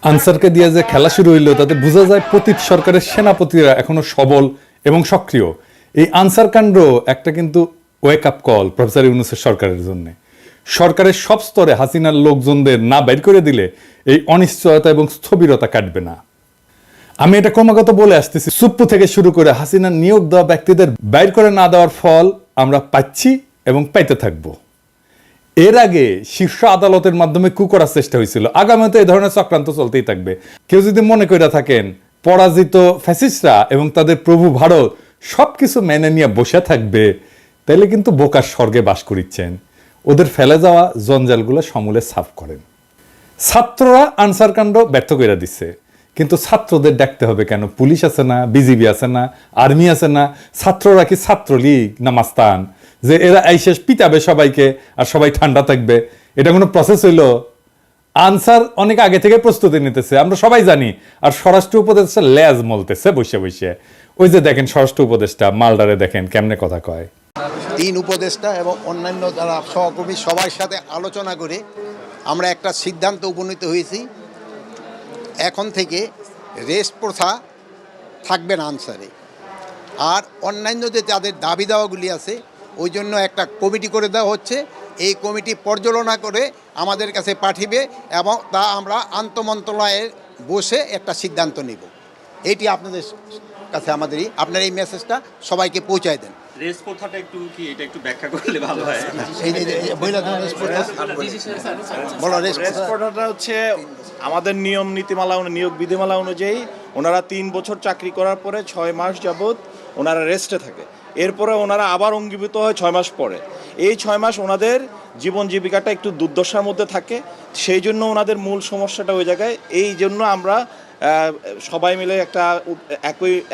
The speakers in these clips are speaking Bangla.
আনসারকে দিয়ে যে খেলা শুরু হইল তাতে বোঝা যায় পতিত সরকারের সেনাপতিরা এখনো সবল এবং সক্রিয়। এই আনসার কাণ্ড একটা কিন্তু ওয়েক আপ কল প্রফেসর ইউনূসের সরকারের জন্য। সরকারের সব স্তরে হাসিনার লোকজনদের না বাইর করে দিলে এই অনিশ্চয়তা এবং স্থবিরতা কাটবে না। আমি এটা ক্রমাগত বলে আসতেছি, সুপ্পু থেকে শুরু করে হাসিনার নিয়োগ দেওয়া ব্যক্তিদের বাইর করে না দেওয়ার ফল আমরা পাচ্ছি এবং পাইতে থাকবো। এর আগে শীর্ষ আদালতের মাধ্যমে কু করার চেষ্টা হয়েছিল, আগামীতে এই ধরনের চক্রান্ত চলতেই থাকবে। কেউ যদি মনে করে থাকেন পরাজিত ফ্যাসিস্টরা এবং তাদের প্রভু ভারত সবকিছু মেনে নিয়ে বসে থাকবে, তাইলে কিন্তু বোকার স্বর্গে বাস করিচ্ছেন। ওদের ফেলে যাওয়া জঞ্জালগুলো সমূলে সাফ করেন। ছাত্ররা আনসার কাণ্ড ব্যর্থ করে দিচ্ছে, কিন্তু ছাত্রদের ডাকতে হবে কেন? পুলিশ আছে না, বিজিবি আছে না, আর্মি আছে না? ছাত্ররা কি ছাত্রলীগ না মাস্তান যে এরা এই শেষ পিটাবে সবাইকে আর সবাই ঠান্ডা থাকবে? এটা কোনো প্রসেস হইল? আনসার অনেক আগে থেকে প্রস্তুতি নিতেছে, আমরা সবাই জানি। আর স্বরাষ্ট্র উপদেষ্টা লেজ মলতেছে বসে বসে। ওই যে দেখেন স্বরাষ্ট্র উপদেষ্টা মালদারে দেখেন কেমনে কথা কয়। 3 উপদেষ্টা এবং অন্যান্য যারা সহকর্মী সবার সাথে আলোচনা করে আমরা একটা সিদ্ধান্ত উপনীত হয়েছি, এখন থেকে রেস্ট প্রথা থাকবে না আনসারে। আর অন্যান্য যে তাদের দাবি দাওয়াগুলি আছে ওই জন্য একটা কমিটি করে দেওয়া হচ্ছে। এই কমিটি পর্যালোচনা করে আমাদের কাছে পাঠিয়ে এবং তা আমরা আন্তঃমন্ত্রণালয়ে বসে একটা সিদ্ধান্ত নেব। এটি আপনাদের কাছে আপনার এই মেসেজটা সবাইকে পৌঁছায় দেন। রেস প্রথাটা এটা একটু ব্যাখ্যা করলে ভালো হয়। রেস প্রথাটা হচ্ছে আমাদের নিয়ম নীতিমালা নিয়োগ বিধিমালা অনুযায়ী ওনারা 3 বছর চাকরি করার পরে 6 মাস যাবৎ ওনারা রেস্টে থাকে। এরপরে ওনারা আবার অঙ্গীভূত হয় 6 মাস পরে। এই 6 মাস ওনাদের জীবন জীবিকাটা একটু দুর্দশার মধ্যে থাকে, সেই জন্য ওনাদের মূল সমস্যাটা ওই জায়গায়। এই জন্য আমরা সবাই মিলে একটা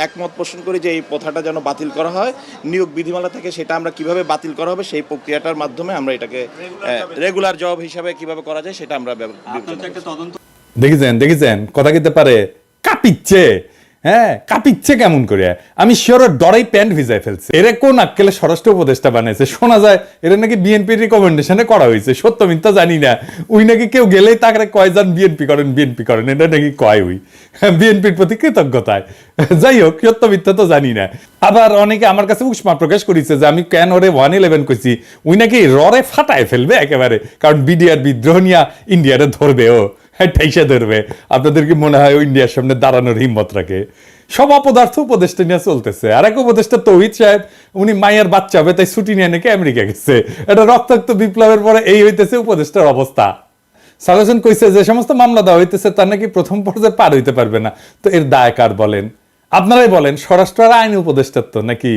একমত পোষণ করি যে এই প্রথাটা যেন বাতিল করা হয় নিয়োগ বিধিমালা থেকে। সেটা আমরা কিভাবে বাতিল করা হবে সেই প্রক্রিয়াটার মাধ্যমে আমরা এটাকে রেগুলার জব হিসাবে কিভাবে করা যায় সেটা আমরা দেখেছেন কথা কিতে পারে কাঁপিচ্ছে। হ্যাঁ, কাঁপিচ্ছে কেমন করে? আমি শিওর ডরাই প্যান্ট ভিজাই ফেলছে। এরা কোন আক্কেলে স্বরাষ্ট্র উপদেষ্টা বানাইছে? শোনা যায় এরা নাকি বিএনপির রিকমেন্ডেশনে করা হয়েছে, সত্য মিথ্যা জানি না। ওই নাকি কেউ গেলেই তাকে কয় যান বিএনপি করেন বিএনপি করেন, এটা নাকি কয় ওই বিএনপির প্রতি কৃতজ্ঞতায়। যাই হোক, সত্য মিথ্যা তো জানি না। আবার অনেকে আমার কাছে উষ্মা প্রকাশ করেছে যে আমি কেন ওরে 111 কইছি, ওই নাকি ররে ফাটায় ফেলবে একেবারে, কারণ বিডিআর বিদ্রোহ নিয়ে ইন্ডিয়ারে ধরবে, ও ঠাইসা ধরবে। আপনাদের কি মনে হয় ইন্ডিয়ার সামনে দাঁড়ানোর হিম্মত রাখে? সব অপদার্থ উপদেষ্টা নিয়ে চলতেছে। আর এক উপদেষ্টা তৌহিদ সাহেব, উনি মায়ের বাচ্চা হবে তাই ছুটি নিয়ে নাকি আমেরিকা গেছে। এটা রক্তাক্ত বিপ্লবের পরে এই হইতেছে উপদেষ্টার অবস্থা। সাজেশন কইছে যে সমস্ত মামলা দেওয়া হইতেছে তার নাকি প্রথম পর্যায়ে পার হইতে পারবে না। তো এর দায় কার বলেন? আপনারাই বলেন। স্বরাষ্ট্র আর আইন উপদেষ্টার তো নাকি?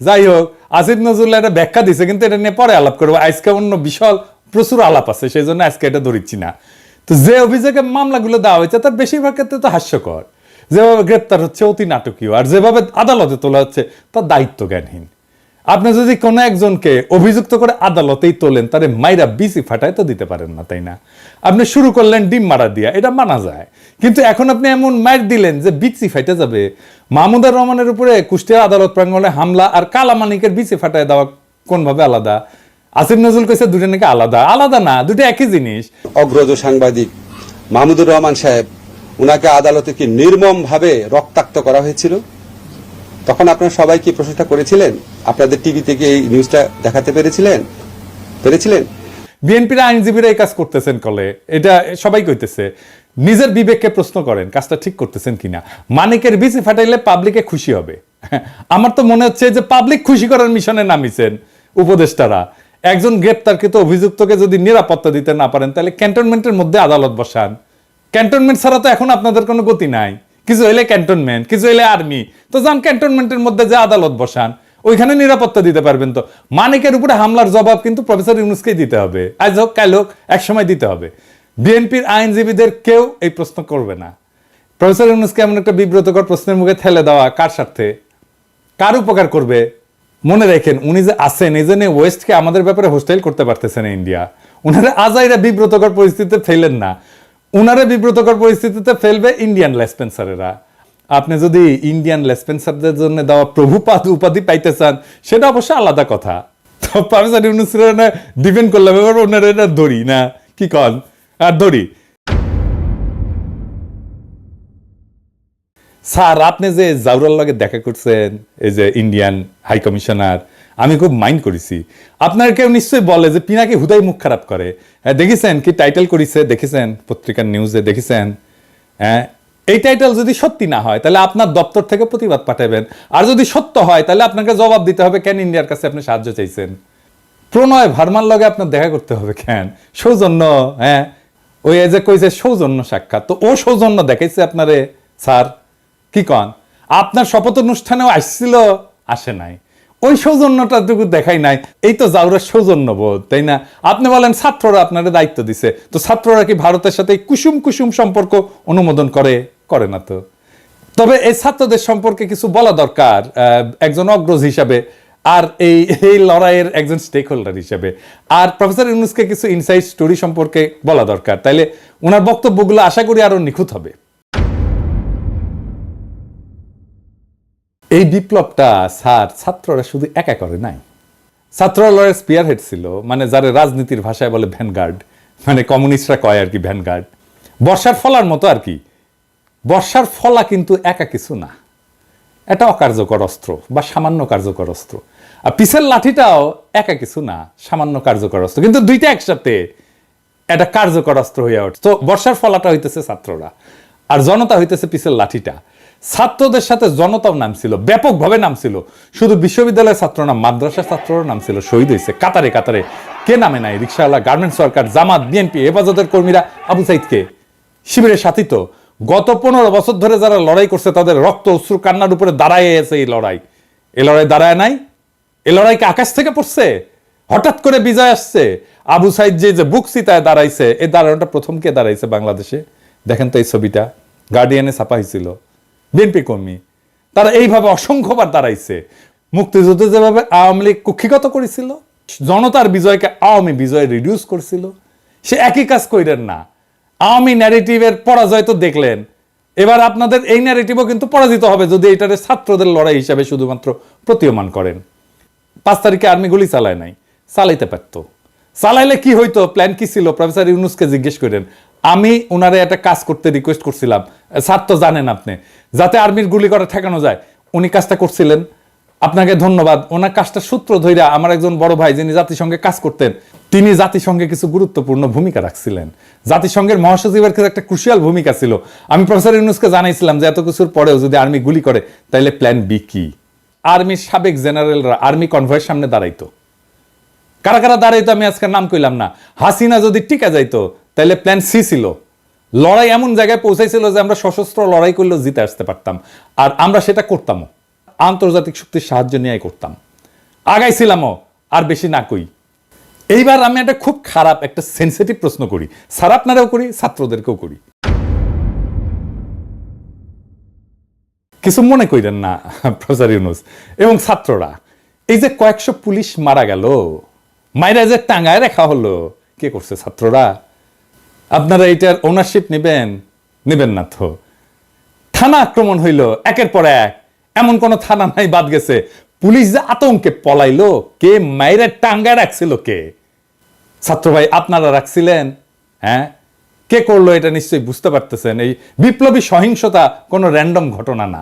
যাই হোক, আসিফ নজরুল্লাহ এটা ব্যাখ্যা দিছে, কিন্তু এটা নিয়ে পরে আলাপ করবো। আজকে অন্য বিশাল প্রচুর আলাপ আছে, সেই জন্য আজকে এটা ধরিচ্ছি না। তো যে অভিযোগে মামলাগুলো দেওয়া হয়েছে তার বেশিরভাগ ক্ষেত্রে তো হাস্যকর। যেভাবে গ্রেপ্তার হচ্ছে অতি নাটকীয়, আর যেভাবে আদালতে তোলা হচ্ছে তার দায়িত্ব জ্ঞানহীন। আপনি যদি কোনো একজনকে অভিযুক্ত করে আদালতেই তোলেন, তারে মাইরা বিসি ফাটায় তো দিতে পারেন না, তাই না? আপনি শুরু করলেন ডিম মারা দিয়া, এটা মানা যায়। কিন্তু এখন আপনি এমন মাইর দিলেন যে বিসি ফাইটে যাবে। মাহমুদুর রহমানের উপরে কুষ্টিয়া আদালত প্রাঙ্গণে হামলা আর কালামানিকের বিসি ফাটায় দেওয়া কোনভাবে আলাদা? আসিফ নজরুল কইছে দুটো নাকি আলাদা। আলাদা না, দুটো একই জিনিস। অগ্রজ সাংবাদিক মাহমুদুর রহমান সাহেব, উনাকে আদালতে কি নির্মম ভাবে রক্তাক্ত করা হয়েছিল, তখন আপনারা সবাই কি প্রশংসা করেছিলেন? আপনাদের টিভিতে কি এই নিউজটা দেখাতে পেরেছিলেন? বিএনপির আইনজীবীরা এই কাজ করতেছেন কলে, এটা সবাই কইতেছে। নিজের বিবেককে প্রশ্ন করেন কাজটা ঠিক করতেছেন কিনা। মানিকের বিসি ফাটাইলে পাবলিকে খুশি হবে। আমার তো মনে হচ্ছে যে পাবলিক খুশি করার মিশনে নামিছেন উপদেষ্টারা। একজন গ্রেপ্তারকৃত অভিযুক্তকে যদি নিরাপত্তা দিতে না পারেন, তাহলে ক্যান্টনমেন্টের মধ্যে আদালত বসান। ক্যান্টনমেন্ট ছাড়া তো এখন আপনাদের কোনো গতি নাই। কিছু হইলে ক্যান্টনমেন্ট, কিছু হইলে আর্মি, তো যান ক্যান্টনমেন্টের মধ্যে যে আদালত বসান, ওইখানে নিরাপত্তা দিতে পারবেন। তো মানিকের উপরে হামলার জবাব কিন্তু প্রফেসর ইউনূসকেই দিতে হবে। আজ হোক কাল হোক, এক সময় দিতে হবে। বিএনপির আইনজীবীদের কেউ এই প্রশ্ন করবে না। প্রফেসর ইউনূসকে এমন একটা বিব্রতকর প্রশ্নের মুখে ঠেলে দেওয়া কার স্বার্থে, কার উপকার করবে? মনে রাখেন, উনি যে আছেন এই জন্য ওয়েস্টকে আমাদের ব্যাপারে হোস্টাইল করতে পারতেছেন ইন্ডিয়া। উনারা আজাইরা বিব্রতকর পরিস্থিতিতে ফেলেন না, উনারা বিব্রতকর পরিস্থিতিতে ফেলবে ইন্ডিয়ান লেসপেন্সারেরা। আপনি যদি ইন্ডিয়ান লেসপেন্সারদের জন্য দেওয়া প্রভুপাদ উপাধি পাইতে চান, সেটা অবশ্য আলাদা কথা। তো প্রফেসর ইউনূসের ডিপেন্ড করলাম, এবার ওনারা এটা ধরি না, কি কন আর ধরি। স্যার আপনি যে জাউরার লগে দেখা করছেন, এই যে ইন্ডিয়ান হাই কমিশনার, আমি খুব মাইন্ড করেছি। আপনার কেউ নিশ্চয়ই বলে যে পিনাকি হুদাই মুখ খারাপ করে। হ্যাঁ, দেখেছেন কি টাইটেল করেছে, দেখেছেন পত্রিকার নিউজে দেখেছেন? হ্যাঁ, এই টাইটেল যদি সত্যি না হয় তাহলে আপনার দপ্তর থেকে প্রতিবাদ পাঠাবেন, আর যদি সত্য হয় তাহলে আপনাকে জবাব দিতে হবে কেন ইন্ডিয়ার কাছে আপনি সাহায্য চাইছেন। প্রণয় ভার্মার লগে আপনার দেখা করতে হবে কেন? সৌজন্য, হ্যাঁ ওই যে কইছে সৌজন্য সাক্ষাৎ, তো ও সৌজন্য দেখাইছে আপনারে স্যার? কি কন? আপনার শপথ অনুষ্ঠানেও আসছিল, আসে নাই, ওই সৌজন্যটা টুকু দেখাই নাই। এই তো জাউরের সৌজন্য বোধ, তাই না? আপনি বলেন ছাত্ররা আপনারা দায়িত্ব দিছে, তো ছাত্ররা কি ভারতের সাথে কুসুম কুসুম সম্পর্ক অনুমোদন করে? করে না তো। তবে এই ছাত্রদের সম্পর্কে কিছু বলা দরকার একজন অগ্রজ হিসাবে, আর এই লড়াইয়ের একজন স্টেক হোল্ডার হিসেবে। আর প্রফেসর ইউনূসকে কিছু ইনসাইড স্টোরি সম্পর্কে বলা দরকার, তাইলে ওনার বক্তব্যগুলো আশা করি আরো নিখুঁত হবে। এই বিপ্লবটা স্যার ছাত্ররা শুধু একা করে নাই, ছাত্ররা লড়াইয়ের স্পিয়ার হেড ছিল, মানে যারা রাজনীতির ভাষায় বলে ভ্যানগার্ড, মানে কমিউনিস্টরা কয় আর কি ভ্যানগার্ড, বর্ষার ফলার মতো আর কি। বর্ষার ফলা কিন্তু একা কিছু না, এটা অকার্যকর অস্ত্র বা সামান্য কার্যকর অস্ত্র। আর পিসের লাঠিটাও একা কিছু না, সামান্য কার্যকর অস্ত্র, কিন্তু দুইটা একসাথে এটা কার্যকর অস্ত্র হইয়া ওঠে। তো বর্ষার ফলাটা হইতেছে ছাত্ররা, আর জনতা হইতেছে পিসের লাঠিটা। ছাত্রদের সাথে জনতাও নামছিল, ব্যাপকভাবে নামছিল। শুধু বিশ্ববিদ্যালয়ের ছাত্র না, মাদ্রাসার ছাত্ররা নামছিল, শহীদ হয়েছে কাতারে কাতারে। কে নামে নাই? রিকশাওয়ালা, গার্মেন্টস ওয়ার্কার, জামাত, বিএনপি, হেফাজতের কর্মীরা, আবু সাইদকে শিবিরের সাথী তো। গত 15 বছর ধরে যারা লড়াই করছে তাদের রক্ত অশ্রু কান্নার উপরে দাঁড়ায় আছে এই লড়াই। এই লড়াই দাঁড়ায় নাই? এই লড়াইকে আকাশ থেকে পড়ছে? হঠাৎ করে বিজয় আসছে? আবু সাইদ যে বুক চিতায় দাঁড়াইছে, এই দাঁড়ানোটা প্রথম কে দাঁড়াইছে বাংলাদেশে? দেখেন তো এই ছবিটা, গার্ডিয়ানে ছাপা হয়েছিল, বিএনপি কর্মী। তারা এইভাবে অসংখ্যবার দাঁড়াইছে। মুক্তিযুদ্ধে যেভাবে আওয়ামী লীগ কুক্ষিগত করেছিল, জনতার বিজয়কে আওয়ামী বিজয় রিডিউস করছিল, সে একই কাজ কইরেন না। আওয়ামী ন্যারেটিভের পরাজয় তো দেখলেন, এবার আপনাদের এই ন্যারেটিভও কিন্তু পরাজিত হবে যদি এটারে ছাত্রদের লড়াই হিসাবে শুধুমাত্র প্রতীয়মান করেন। 5 তারিখে আর্মি গুলি চালায় নাই, চালাইতে পারত। চালাইলে কি হইতো? প্ল্যান কি ছিল? প্রফেসর ইউনূসকে জিজ্ঞেস করেন। আমি ওনারে একটা কাজ করতে রিকোয়েস্ট করছিলাম, স্যার তো জানেন আপনি, যাতে আর্মির গুলি করা ঠেকানো যায়। উনি কাজটা করছিলেন, আপনাকে ধন্যবাদ। ওনার কাজটা সূত্র ধইরা আমার একজন বড় ভাই যিনি জাতিসংঘে কাজ করতেন, তিনি জাতিসংঘে কিছু গুরুত্বপূর্ণ ভূমিকা রাখছিলেন। জাতিসংঘের মহাসচিবের ক্ষেত্রে একটা ক্রুশিয়াল ভূমিকা ছিল। আমি প্রফেসর ইউনূসকে জানাইছিলাম যে এত কিছুর পরেও যদি আর্মি গুলি করে তাইলে প্ল্যান বি কি? আর্মির সাবেক জেনারেলরা আর্মি কনভয়ের সামনে দাঁড়াইতো। কারা কারা দাঁড়াইতো আমি আজকে নাম কইলাম না। হাসিনা যদি টিকা যাইতো তাইলে প্ল্যান সি ছিল। লড়াই এমন জায়গায় পৌঁছাইছিল যে আমরা সশস্ত্র লড়াই করলেও জিতে আসতে পারতাম, আর আমরা সেটা করতামও, আন্তর্জাতিক শক্তির সাহায্য নিয়ে করতাম, আগাইছিলামও, আর বেশি না কই। এইবার আমি একটা খুব খারাপ একটা সেন্সিটিভ প্রশ্ন করি, স্যার আপনারাও করি, ছাত্রদেরকেও করি, কিছু মনে কইরেন না প্রফেসর ইউনূস এবং ছাত্ররা। এই যে কয়েকশো পুলিশ মারা গেল, মাইরা যে টাঙ্গায় রাখা হলো, কে করছে? ছাত্ররা। আপনারা এটার ওনারশিপ নেবেন? নেবেন না তো। থানা আক্রমণ হইল একের পর এক, এমন কোন থানা নাই বাদ গেছে। পুলিশ যে আতঙ্কে পলাইলো, কে মাইরা টাঙ্গায় রাখছিল? কে? ছাত্র ভাই আপনারা রাখছিলেন? হ্যাঁ, কে করলো এটা নিশ্চয়ই বুঝতে পারতেছেন। এই বিপ্লবী সহিংসতা কোনো র্যান্ডম ঘটনা না,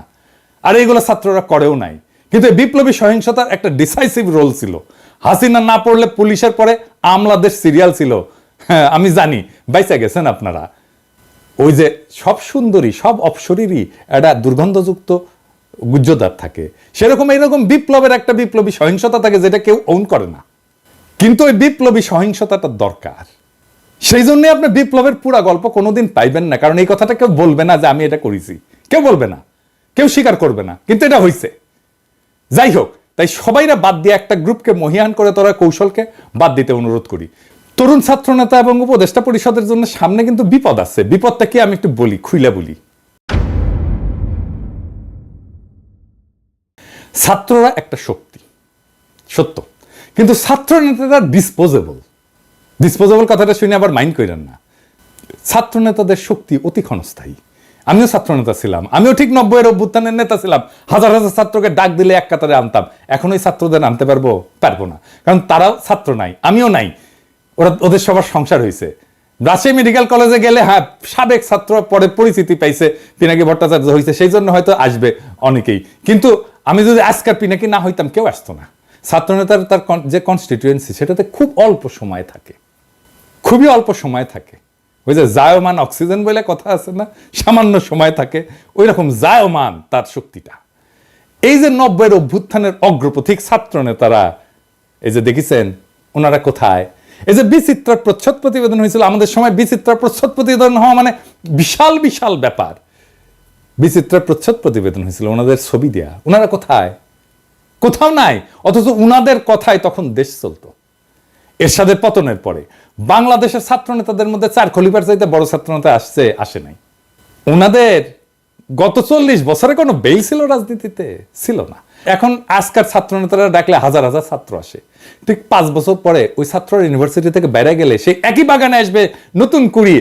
আর এইগুলো ছাত্ররা করেও নাই। কিন্তু এই বিপ্লবী সহিংসতার একটা ডিসাইসিভ রোল ছিল। হাসিনা না পড়লে পুলিশের পরে আমলাদের সিরিয়াল ছিল। হ্যাঁ আমি জানি, বাইচা গেছেন আপনারা। ওই যে সব সুন্দরী সব অপসরীরই একটা দুর্গন্ধযুক্ত গুজ্জদার থাকে, সেরকম এইরকম বিপ্লবের একটা বিপ্লবী সহিংসতা থাকে যেটা কেউ ওন করে না, কিন্তু ওই বিপ্লবী সহিংসতাটা দরকার। সেই জন্য আপনি বিপ্লবের পুরা গল্প কোনোদিন পাইবেন না, কারণ এই কথাটা কেউ বলবে না যে আমি এটা করেছি, কেউ বলবে না, কেউ স্বীকার করবে না, কিন্তু এটা হয়েছে। যাই হোক, তাই সবাইরা বাদ দিয়ে একটা গ্রুপকে মহিয়ান করে তোরা কৌশলকে বাদ দিতে অনুরোধ করি। তরুণ ছাত্র নেতা এবং উপদেষ্টা পরিষদের জন্য সামনে কিন্তু বিপদ আছে। বিপদটা কি আমি একটু বলি, খুইলা বলি। ছাত্ররা একটা শক্তি, সত্য, কিন্তু ছাত্র নেতারা ডিসপোজেবল। ডিসপোজেবল কথাটা শুনে আবার মাইন্ড করেন না। ছাত্র নেতাদের শক্তি অতি ক্ষণস্থায়ী। আমিও ছাত্র নেতা ছিলাম, আমিও ঠিক 90-এর অভ্যুত্থানের নেতা ছিলাম। হাজার হাজার ছাত্রকে ডাক দিলে এক কাতারে আনতাম। এখন ওই ছাত্রদের আনতে পারবো না, কারণ তারাও ছাত্র নাই, আমিও নাই। ওদের সবার সংসার হয়েছে, রাজশাহী মেডিকেল কলেজে গেলে হ্যাঁ সাবেক ছাত্র পরে পরিচিতি পাইছে, পিনাকি ভট্টাচার্য হয়েছে, সেই জন্য হয়তো আসবে অনেকেই। কিন্তু আমি যদি আজকার পিনাকি না হইতাম কেউ আসতো না। ছাত্রনেতার তার যে কনস্টিটিউয়েন্সি সেটাতে খুব অল্প সময় থাকে, খুবই অল্প সময় থাকে। ওই যে জায়মান অক্সিজেন বলে কথা আছে না, সামান্য সময় থাকে, ওই রকম জায়মান তার শক্তিটা। এই যে 90-এর অভ্যুত্থানের অগ্রপথিক ছাত্র নেতারা, এই যে দেখেছেন ওনারা কোথায়। এই যে বিচিত্রার প্রচ্ছদ প্রতিবেদন হয়েছিল, আমাদের সময় বিচিত্রার প্রচ্ছদ প্রতিবেদন হওয়া মানে বিশাল বিশাল ব্যাপার। বিচিত্রার প্রচ্ছদ প্রতিবেদন হয়েছিল, ওনাদের ছবি দেয়া, ওনারা কোথায়? কোথাও নাই। অথচ উনাদের কথায় তখন দেশ চলতো। এরশাদের পতনের পরে বাংলাদেশের ছাত্র নেতাদের মধ্যে 4 খলিফার চাইতে বড় ছাত্র নেতা আসে নাই। ওনাদের গত 40 বছরে কোনো বেল ছিল রাজনীতিতে? ছিল না। এখন আজকার ছাত্র নেতারা ডাকলে হাজার হাজার ছাত্র আসে। ঠিক 5 বছর পরে ওই ছাত্র ইউনিভার্সিটি থেকে বেড়ে গেলে সেই একই বাগানে আসবে নতুন কুড়ি।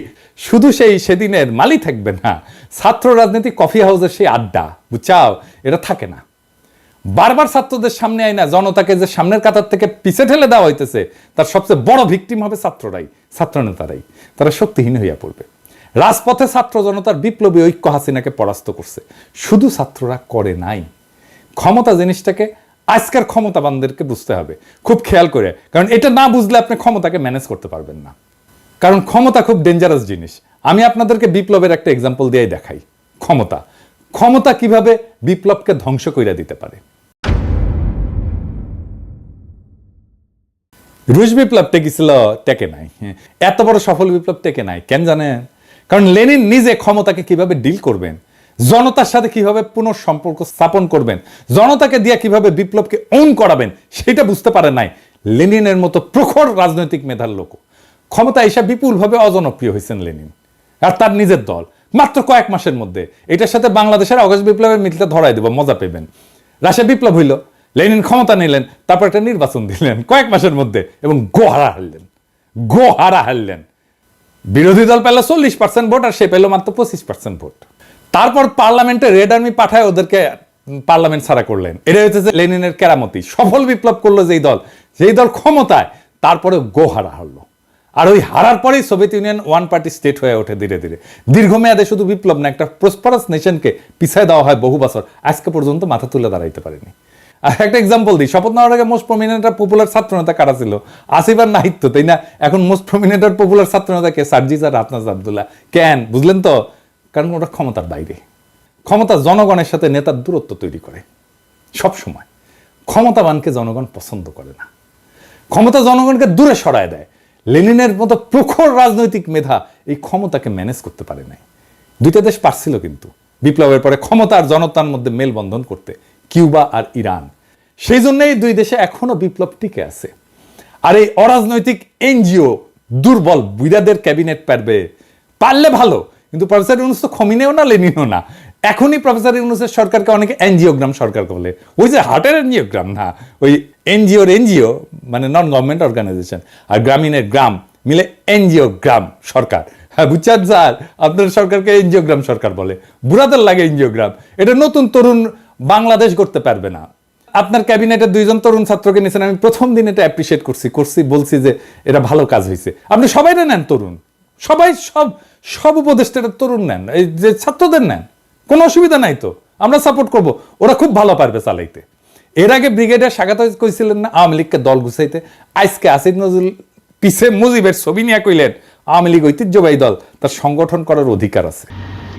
শুধু সেই সেদিনের মালি থাকবে না, ছাত্র রাজনীতি কফি হাউসের সেই আড্ডা, বুঝছাও, এটা থাকে না। বারবার ছাত্রদের সামনে আয় না, জনতাকে যে সামনের কাতার থেকে পিছে ঠেলে দেওয়া হইতেছে, তার সবচেয়ে বড় ভিকটিম হবে ছাত্ররাই, ছাত্র নেতারাই। তারা শক্তিহীন হইয়া পড়বে। রাজপথে ছাত্র জনতার বিপ্লবী ঐক্য হাসিনাকে পরাস্ত করছে, শুধু ছাত্ররা করে নাই। ক্ষমতা জিনিসটাকে আজকের ক্ষমতাবানদেরকে বুঝতে হবে খুব খেয়াল করে, কারণ এটা না বুঝলে আপনি ক্ষমতাকে ম্যানেজ করতে পারবেন না। কারণ ক্ষমতা খুব ডেঞ্জারাস জিনিস। আমি আপনাদেরকে বিপ্লবের একটা এক্সাম্পল দিয়ে দেখাই। ক্ষমতা কিভাবে বিপ্লবকে ধ্বংস করে দিতে পারে। রুশ বিপ্লব টেকেছিল, টেকে নাই। এত বড় সফল বিপ্লব টেকে নাই কেন জানেন? কারণ লেনিন নিজে ক্ষমতাকে কিভাবে ডিল করবেন, জনতার সাথে কিভাবে পুনঃসম্পর্ক স্থাপন করবেন, জনতাকে দিয়ে কিভাবে বিপ্লবকে ওন করাবেন, সেটা বুঝতে পারে নাই লেনিনের মতো প্রখর রাজনৈতিক মেধার লোক। ক্ষমতা এসে বিপুলভাবে অজনপ্রিয় হয়েছেন লেনিন আর তার নিজের দল মাত্র কয়েক মাসের মধ্যে। এটার সাথে বাংলাদেশের আগস্ট বিপ্লবের মিলটা ধরাই দেব, মজা পেবেন। রাশিয়া বিপ্লব হইল, লেনিন ক্ষমতা নিলেন, তারপর একটা নির্বাচন দিলেন কয়েক মাসের মধ্যে এবং গোহারা হারলেন। বিরোধী দল পেল 40% ভোট আর সে পেল মাত্র 25% ভোট। তারপর পার্লামেন্টে রেড আর্মি পাঠায় ওদেরকে পার্লামেন্ট ছাড়া করলেন। এটা হচ্ছে লেনিনের কেরামতি। সফল বিপ্লব করলো যেই দল ক্ষমতায়, তারপরে গোহারা হারলো। আর ওই হারার পরেই Soviet union one party state হয়ে ওঠে ধীরে ধীরে। দীর্ঘমেয়াদে শুধু বিপ্লব না, একটা প্রসপারাস নেশনকে পিছায় দেওয়া হয় বহু বছর, আজকে পর্যন্ত মাথা তুলে দাঁড়াইতে পারেনি। আর একটা এক্সাম্পল দিই, শপথ নেওয়ার আগে মোস্ট প্রমিনেন্ট পপুলার ছাত্র নেতা কারা ছিল? আসিফ আর নাহিদ তো, তাই না? এখন মোস্ট প্রমিনেন্ট পপুলার ছাত্র নেতা কে? সার্জিস আর আফনাজ আব্দুল্লাহ। কেন বুঝলেন তো? কারণ ওটা ক্ষমতার বাইরে। ক্ষমতা জনগণের সাথে নেতার দূরত্ব তৈরি করে সব সময়। ক্ষমতাবানকে জনগণ পছন্দ করে না, ক্ষমতা জনগণকে দূরে সরায় দেয়। লেনিনের মতো প্রখর রাজনৈতিক মেধা এই ক্ষমতাকে ম্যানেজ করতে পারে নাই। দুইটা দেশ পারছিল কিন্তু বিপ্লবের পরে ক্ষমতা আর জনতার মধ্যে মেলবন্ধন করতে, কিউবা আর ইরান। সেই জন্যই দুই দেশে এখনো বিপ্লব টিকে আছে। আর এই অরাজনৈতিক এনজিও দুর্বল বুইরাদের ক্যাবিনেট পারলে ভালো, কিন্তু প্রফেসর ইউনূস তো খমিনেও না লেনিনও না। এখনই প্রফেসর ইউনূসের সরকারকে অনেকে এনজিওগ্রাম সরকার বলে। ওই যে হার্টের এনজিওগ্রাম না, ওই এনজিও মানে নন গভর্নমেন্ট অর্গানাইজেশন, আর গ্রামীণের গ্রাম মিলে এনজিওগ্রাম সরকার। হ্যাঁ বুঝছেন স্যার, আপনার সরকারকে এনজিওগ্রাম সরকার বলে। বুড়াদের লাগে এনজিওগ্রাম। এটা নতুন তরুণ বাংলাদেশ করতে পারবে না। আপনার ক্যাবিনেটের 2জন তরুণ ছাত্রকে নিয়েছেন, আমি প্রথম দিন এটা অ্যাপ্রিসিয়েট করছি বলছি যে এটা ভালো কাজ হয়েছে। আপনি সবাই নেন তরুণ, সবাই সব উপদেষ্টারা তরুণ নেন, এই যে ছাত্রদের নেন, কোনো অসুবিধা নাই তো, আমরা সাপোর্ট করব। ওরা খুব ভালো পারবে চালাইতে। এর আগে ব্রিগেডিয়ার স্বাগত কইছিলেন না আওয়ামী লীগকে দল গুছাইতে, আজকে আসিফ নজরুল পিছে মুজিবের ছবি নিয়ে কইলেন আওয়ামী লীগ ঐতিহ্যবাহী দল, তার সংগঠন করার অধিকার আছে।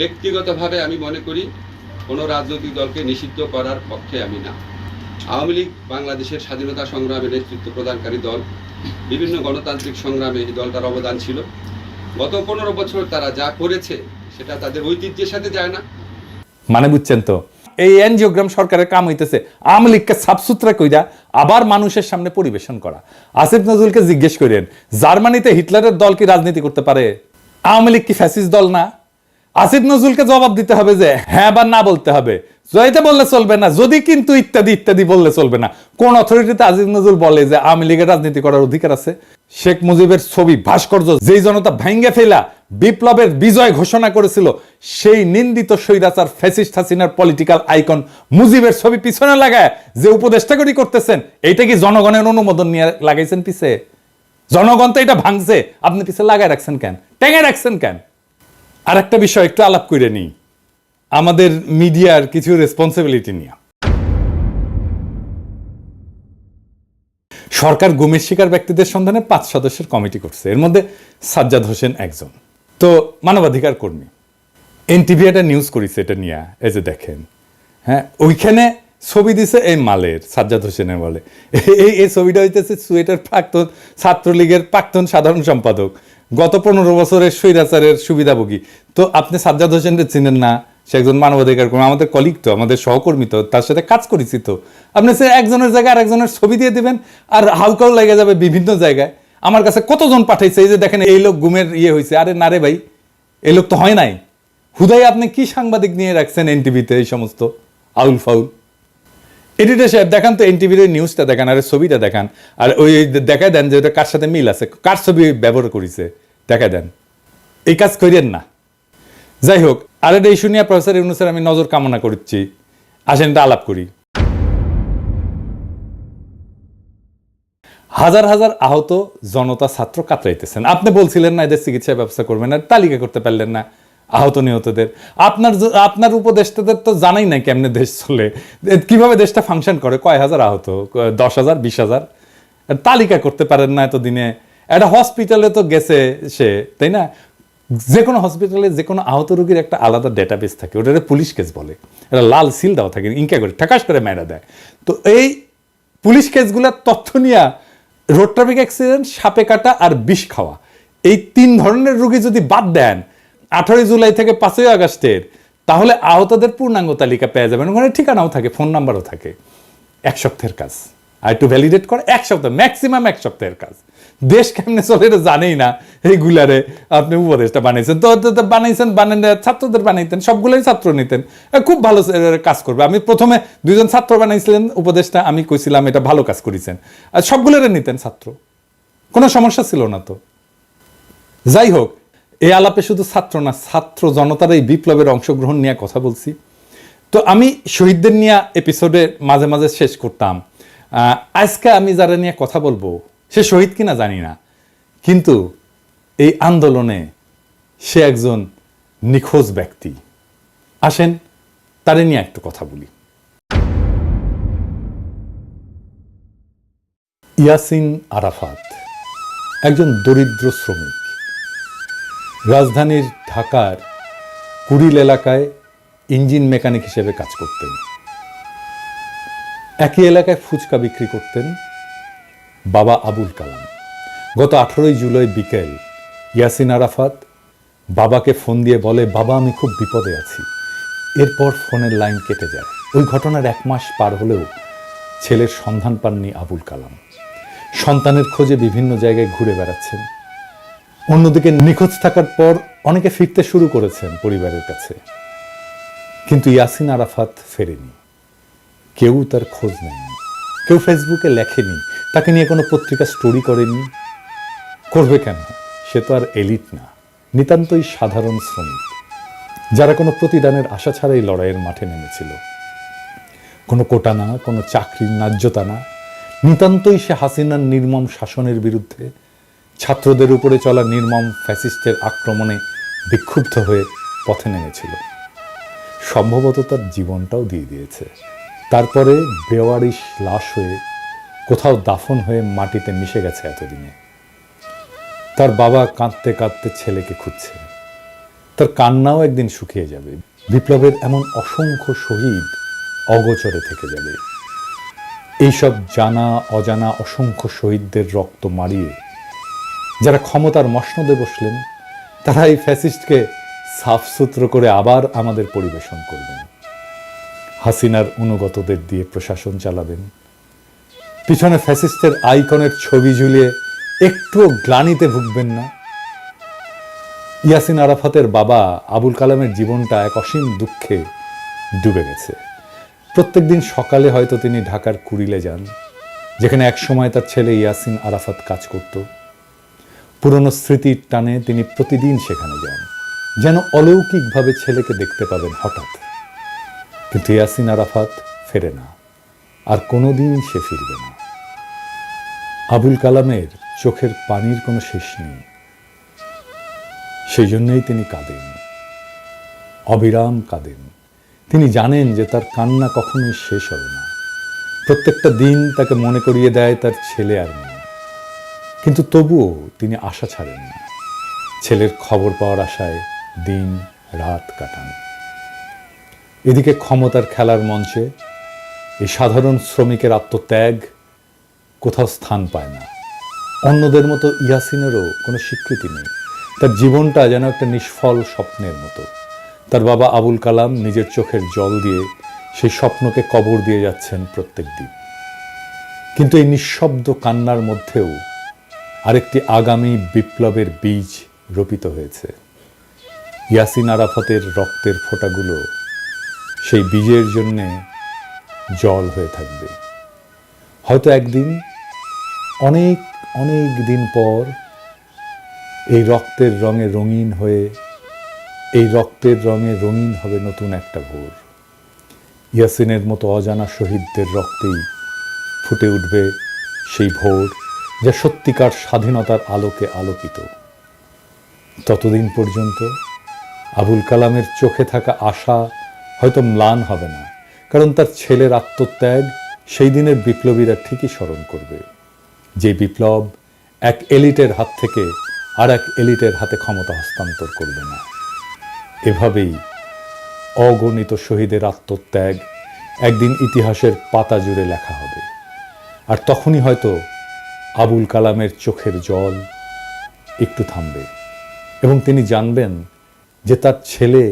ব্যক্তিগতভাবে আমি মনে করি কোনো রাজনৈতিক দলকে নিষিদ্ধ করার পক্ষে আমি না। আওয়ামী লীগ বাংলাদেশের স্বাধীনতা সংগ্রামে নেতৃত্ব প্রদানকারী দল। বিভিন্ন গণতান্ত্রিক সংগ্রামে এই দলটার অবদান ছিল। গত 15 বছর তারা যা করেছে সেটা তাদের ঐতিহ্যের সাথে যায় না। মানে বুঝছেন তো, এই এনজিওগ্রাম সরকারের কাম হইতেছে আওয়ামী লীগকে সাফসুতরা কইরা আবার মানুষের সামনে পরিবেশন করা। আসিফ নজরুলকে জিজ্ঞেস করেন, জার্মানিতে হিটলারের দল কি রাজনীতি করতে পারে? আওয়ামী লীগ কি ফ্যাসিস্ট দল না? আসিফ নজরুলকে জবাব দিতে হবে যে হ্যাঁ বা না বলতে হবে। জয়তে বললে চলবে না, যদি কিন্তু ইত্যাদি ইত্যাদি বললে চলবে না। কোন অথরিটিতে আসিফ নজরুল বলে যে আওয়ামী লীগের রাজনীতি করার অধিকার আছে? শেখ মুজিবের ছবি ভাস্কর্য যেই জনতা ভাঙ্গে ফেলা বিপ্লবের বিজয় ঘোষণা করেছিল, সেই নিন্দিত স্বৈরাচার ফ্যাসিস্ট হাসিনার পলিটিক্যাল আইকন মুজিবের ছবি পিছনে লাগায় যে উপদেষ্টাগরি করতেছেন, এইটা কি জনগণের অনুমোদন নিয়ে লাগাইছেন পিছে? জনগণ তো এটা ভাঙছে, আপনি পিছে লাগায় রাখছেন কেন? টেঙে রাখছেন কেন? আর একটা বিষয় একটু আলাপ করে নিই, আমাদের মিডিয়ার কিছু রেসপন্সিবিলিটি নিয়ে। সরকার গুমের শিকার ব্যক্তিদের সন্ধানে 5 সদস্যের কমিটি করছে, এর মধ্যে সাজ্জাদ হোসেন একজন। তো মানবাধিকার কর্মী, এনটিভি একটা নিউজ করেছে এটা নিয়ে, এই যে দেখেন, হ্যাঁ, ওইখানে ছবি দিছে এই মালের, সাজ্জাদ হোসেনের বলে এই ছবিটা হইতেছে সুয়েটের প্রাক্তন ছাত্রলীগের প্রাক্তন সাধারণ সম্পাদক, গত 15 বছরের স্বৈরাচারের সুবিধাভোগী। তো আপনি সাজ্জাদ হোসেনকে চিনেন না? সে একজন মানবাধিকার কর্মী, আমাদের কলিগ তো, আমাদের সহকর্মী তো, তার সাথে কাজ করেছি তো। আপনি সে একজনের জায়গায় আরেকজনের ছবি দিয়ে দিবেন আর হাউকাও লেগে যাবে বিভিন্ন জায়গায়। আমার কাছে কতজন পাঠাইছে, এই যে দেখেন এই লোক গুমের হয়েছে। আরে না রে ভাই, এই লোক তো হয় নাই। হুদাই আপনি কি সাংবাদিক নিয়ে রাখছেন এনটিভিতে এই সমস্ত আউল ফাউল? এডিটর সাহেব দেখান তো এনটিভির নিউজটা দেখান, আর ছবিটা দেখান, আর ওই দেখায় দেন যে ওটা কার সাথে মিল আছে, কার ছবি ব্যবহার করেছে দেখায় দেন। এই কাজ করেন না। যাই হোক, আর এটা ইস্যু নিয়ে প্রফেসর ইউনূসের আমি নজর কামনা করছি। আসেন এটা আলাপ করি। হাজার হাজার আহত জনতা ছাত্র কাতরাইতেছেন। আপনি বলছিলেন না এদের চিকিৎসা ব্যবস্থা করবেন, আর তালিকা করতে পারলেন না আহত নিহতদের। আপনার উপদেষ্টাদের তো জানাই নাই কেমনে দেশ চলে, কিভাবে দেশটা ফাংশন করে, কয় হাজার আহত, 10,000 20,000, তালিকা করতে পারেন না এতদিনে। একটা হসপিটালে তো গেছে সে, তাই না? যে কোনো হসপিটালে যে কোনো আহত রোগীর একটা আলাদা ডেটাবেস থাকে, ওটা পুলিশ কেস বলে, এটা লাল সিল দেওয়া থাকে, ইনকা করে ঠাকাস করে মেরা দেয়। তো এই পুলিশ কেসগুলোর তথ্য নিয়ে রোড ট্রাফিক অ্যাক্সিডেন্ট, সাপে কাটা আর বিষ খাওয়া, এই 3 ধরনের রোগী যদি বাদ দেন 18 জুলাই থেকে 5 আগস্টের, তাহলে আহতদের পূর্ণাঙ্গ তালিকা পেয়ে যাবেন। ওখানে ঠিকানাও থাকে, ফোন নাম্বারও থাকে। 1 সপ্তাহের কাজ, আর একটু ভ্যালিডেট করে 1 সপ্তাহ, ম্যাক্সিমাম 1 সপ্তাহের কাজ। দেশ কেমনে চলে এটা জানেই না, এইগুলারে আপনি উপদেশটা বানাইছেন তো বানাইছেন, বানান ছাত্রদের বানাইতেন, সবগুলোই ছাত্র নিতেন, খুব ভালো কাজ করবে। আমি প্রথমে 2 জন ছাত্র বানাইছিলেন উপদেশটা, আমি কইছিলাম এটা ভালো কাজ করেছেন, আর সবগুলোরে নিতেন ছাত্র, কোনো সমস্যা ছিল না তো। যাই হোক, এই আলাপে শুধু ছাত্র না, ছাত্র জনতার এই বিপ্লবের অংশগ্রহণ নিয়ে কথা বলছি। তো আমি শহীদদের নিয়ে এপিসোডে মাঝে মাঝে শেষ করতাম। আজকে আমি যারা নিয়ে কথা বলবো সে শহীদ কিনা জানি না, কিন্তু এই আন্দোলনে সে একজন নিখোঁজ ব্যক্তি। আসেন তারে নিয়ে একটু কথা বলি। ইয়াসিন আরাফাত একজন দরিদ্র শ্রমিক, রাজধানীর ঢাকার কুড়িল এলাকায় ইঞ্জিন মেকানিক হিসেবে কাজ করতেন। একই এলাকায় ফুচকা বিক্রি করতেন বাবা আবুল কালাম। গত 18 জুলাই বিকেল ইয়াসিন আরাফাত বাবাকে ফোন দিয়ে বলে, বাবা আমি খুব বিপদে আছি। এরপর ফোনের লাইন কেটে যায়। ওই ঘটনার 1 মাস পার হলেও ছেলের সন্ধান পাননি আবুল কালাম। সন্তানের খোঁজে বিভিন্ন জায়গায় ঘুরে বেড়াচ্ছেন। অন্যদিকে নিখোঁজ থাকার পর অনেকে ফিরতে শুরু করেছেন পরিবারের কাছে, কিন্তু ইয়াসিন আরাফাত ফেরেনি। কেউ তার খোঁজ নেয়নি, কেউ ফেসবুকে লেখেনি, তাকে নিয়ে কোনো পত্রিকা স্টোরি করেনি। করবে কেন? সে তো আর এলিট না, নিতান্তই সাধারণ শ্রমিক, যারা কোনো প্রতিদানের আশা ছাড়াই লড়াইয়ের মাঠে নেমেছিল। কোনো কোটা না, কোনো চাকরির ন্যায্যতা না, নিতান্তই সে হাসিনার নির্মম শাসনের বিরুদ্ধে, ছাত্রদের উপরে চলা নির্মম ফ্যাসিস্টের আক্রমণে বিক্ষুব্ধ হয়ে পথে নেমেছিল। সম্ভবত তার জীবনটাও দিয়ে দিয়েছে। তারপরে বেওয়ারিশ লাশ হয়ে কোথাও দাফন হয়ে মাটিতে মিশে গেছে এতদিনে। তার বাবা কাঁদতে কাঁদতে ছেলেকে খুঁজছে। তার কান্নাও একদিন শুকিয়ে যাবে। বিপ্লবের এমন অসংখ্য শহীদ অগোচরে থেকে যাবে। এইসব জানা অজানা অসংখ্য শহীদদের রক্ত মারিয়ে যারা ক্ষমতার মসনদে বসলেন, তারা এই ফ্যাসিস্টকে সাফসুতরো করে আবার আমাদের পরিবেশন করবেন। হাসিনার অনুগতদের দিয়ে প্রশাসন চালাবেন। পিছনে ফ্যাসিস্টের আইকনের ছবি ঝুলিয়ে একটুও গ্লানিতে ভুগবেন না। ইয়াসিন আরাফাতের বাবা আবুল কালামের জীবনটা এক অসীম দুঃখে ডুবে গেছে। প্রত্যেকদিন সকালে হয়তো তিনি ঢাকার কুড়িলে যান, যেখানে একসময় তার ছেলে ইয়াসিন আরাফাত কাজ করত। পুরনো স্মৃতির টানে তিনি প্রতিদিন সেখানে যান, যেন অলৌকিকভাবে ছেলেকে দেখতে পাবেন হঠাৎ। কিন্তু ইয়াসিন আরাফাত ফেরে না, আর কোনোদিন সে ফিরবে না। আবুল কালামের চোখের পানির কোনো শেষ নেই। সেই জন্যই তিনি কাঁদেন, অবিরাম কাঁদেন। তিনি জানেন যে তার কান্না কখনোই শেষ হবে না। প্রত্যেকটা দিন তাকে মনে করিয়ে দেয় তার ছেলে আর নেই, কিন্তু তবুও তিনি আশা ছাড়েন না। ছেলের খবর পাওয়ার আশায় দিন রাত কাটান। এদিকে ক্ষমতার খেলার মঞ্চে এই সাধারণ শ্রমিকের আত্মত্যাগ কোথাও স্থান পায় না। অন্যদের মতো ইয়াসিনেরও কোনো স্বীকৃতি নেই। তার জীবনটা যেন একটা নিষ্ফল স্বপ্নের মতো। তার বাবা আবুল কালাম নিজের চোখের জল দিয়ে সেই স্বপ্নকে কবর দিয়ে যাচ্ছেন প্রত্যেক দিন। কিন্তু এই নিঃশব্দ কান্নার মধ্যেও আরেকটি আগামী বিপ্লবের বীজ রোপিত হয়েছে। ইয়াসিন আরাফাতের রক্তের ফোঁটাগুলো সেই বীজের জন্যে জল হয়ে থাকবে। হয়তো একদিন, অনেক অনেক দিন পর, এই রক্তের রঙে রঙিন হয়ে, এই রক্তের রঙে রঙিন হবে নতুন একটা ভোর। ইয়াসিনের মতো অজানা শহীদদের রক্তেই ফুটে উঠবে সেই ভোর, যা সত্যিকার স্বাধীনতার আলোকে আলোকিত। ততদিন পর্যন্ত আবুল কালামের চোখে থাকা আশা হয়তো ম্লান হবে না, কারণ তার ছেলের আত্মত্যাগ সেই দিনের বিপ্লবীরা ঠিকই স্মরণ করবে। যে বিপ্লব এক এলিটের হাত থেকে আর এক এলিটের হাতে ক্ষমতা হস্তান্তর করবে না। এভাবেই অগণিত শহীদের আত্মত্যাগ একদিন ইতিহাসের পাতা জুড়ে লেখা হবে। আর তখনই হয়তো আবুল কালামের চোখের জল একটু থামবে এবং তিনি জানবেন যে তার ছেলে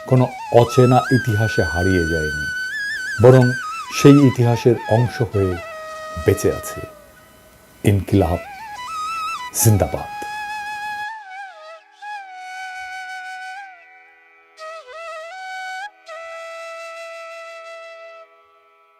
কোনো অচেনা ইতিহাসে হারিয়ে যায়নি, বরং সেই ইতিহাসের অংশ হয়ে বেঁচে আছে। ইনকিলাব জিন্দাবাদ।